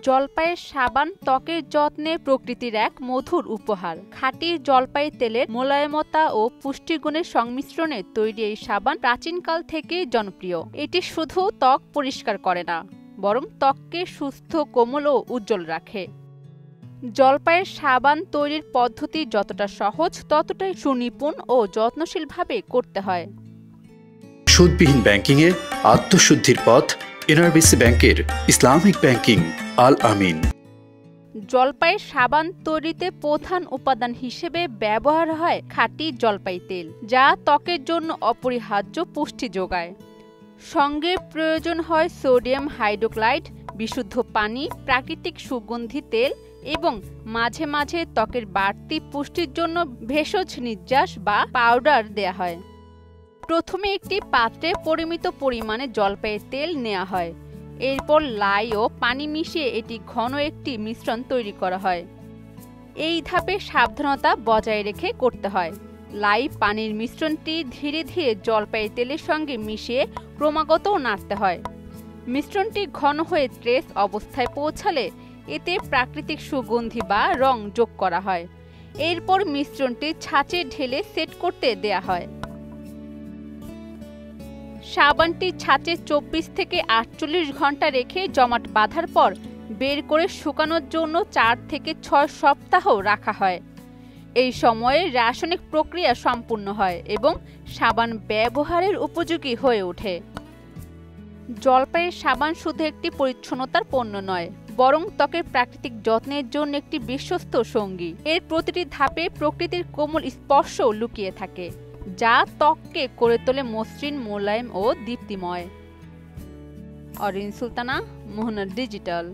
জলপাইয়ের সাবান ত্বকের যত্নে প্রকৃতির এক মধুর উপহার। খাঁটি জলপাই তেলের মোলায়েমতা ও পুষ্টিগুণের সংমিশ্রণে তৈরি এই সাবান প্রাচীনকাল থেকেই জনপ্রিয়। এটি শুধু ত্বক পরিষ্কার করে না, বরং ত্বককে সুস্থ, কোমল ও উজ্জ্বল রাখে। জলপাইয়ের সাবান তৈরির পদ্ধতি যতটা সহজ, ততটাই সুনিপুণ ও যত্নশীলভাবে করতে হয়। সুদবিহীন ব্যাংকিংয়ে আত্মশুদ্ধির পথ এনআরবিসি ব্যাংকের ইসলামিক ব্যাংকিং আল আমিন। জলপাইয়ের সাবান তৈরিতে প্রধান উপাদান হিসেবে ব্যবহার হয় খাঁটি জলপাই তেল, যা ত্বকের জন্য অপরিহার্য পুষ্টি যোগায়। সঙ্গে প্রয়োজন হয় সোডিয়াম হাইড্রোক্সাইড, বিশুদ্ধ পানি, প্রাকৃতিক সুগন্ধি তেল এবং মাঝে মাঝে ত্বকের বাড়তি পুষ্টির জন্য ভেষজ নির্যাস বা পাউডার দেয়া হয়। প্রথমে একটি পাত্রে পরিমিত পরিমাণে জলপাইয়ের তেল নেওয়া হয়। এরপর লাই ও পানি মিশিয়ে এটি ঘন একটি মিশ্রণ তৈরি করা হয়। এই ধাপে সাবধানতা বজায় রেখে করতে হয়। লাই পানির মিশ্রণটি ধীরে ধীরে জলপাইয়ের তেলের সঙ্গে মিশিয়ে ক্রমাগত নাড়তে হয়। মিশ্রণটি ঘন হয়ে ট্রেস অবস্থায় পৌঁছালে এতে প্রাকৃতিক সুগন্ধি বা রং যোগ করা হয়। এরপর মিশ্রণটি ছাঁচে ঢেলে সেট করতে দেয়া হয়। সাবানটি ছাঁচে 24 থেকে 48 ঘন্টা রেখে জমাট বাঁধার পর বের করে শুকানোর জন্য 4 থেকে 6 সপ্তাহ রাখা হয়। এই সময়ে রাসায়নিক প্রক্রিয়া সম্পূর্ণ হয় এবং সাবান ব্যবহারের উপযোগী হয়ে ওঠে। জলপাইয়ের সাবান শুধু একটি পরিচ্ছন্নতার পণ্য নয়, বরং ত্বকের প্রাকৃতিক যত্নের জন্য একটি বিশ্বস্ত সঙ্গী। এর প্রতিটি ধাপে প্রকৃতির কোমল স্পর্শ লুকিয়ে থাকে, যা ত্বককে করে তোলে মসৃণ, মোলায়েম ও দীপ্তিময়। অরিন সুলতানা, মোহনা ডিজিটাল।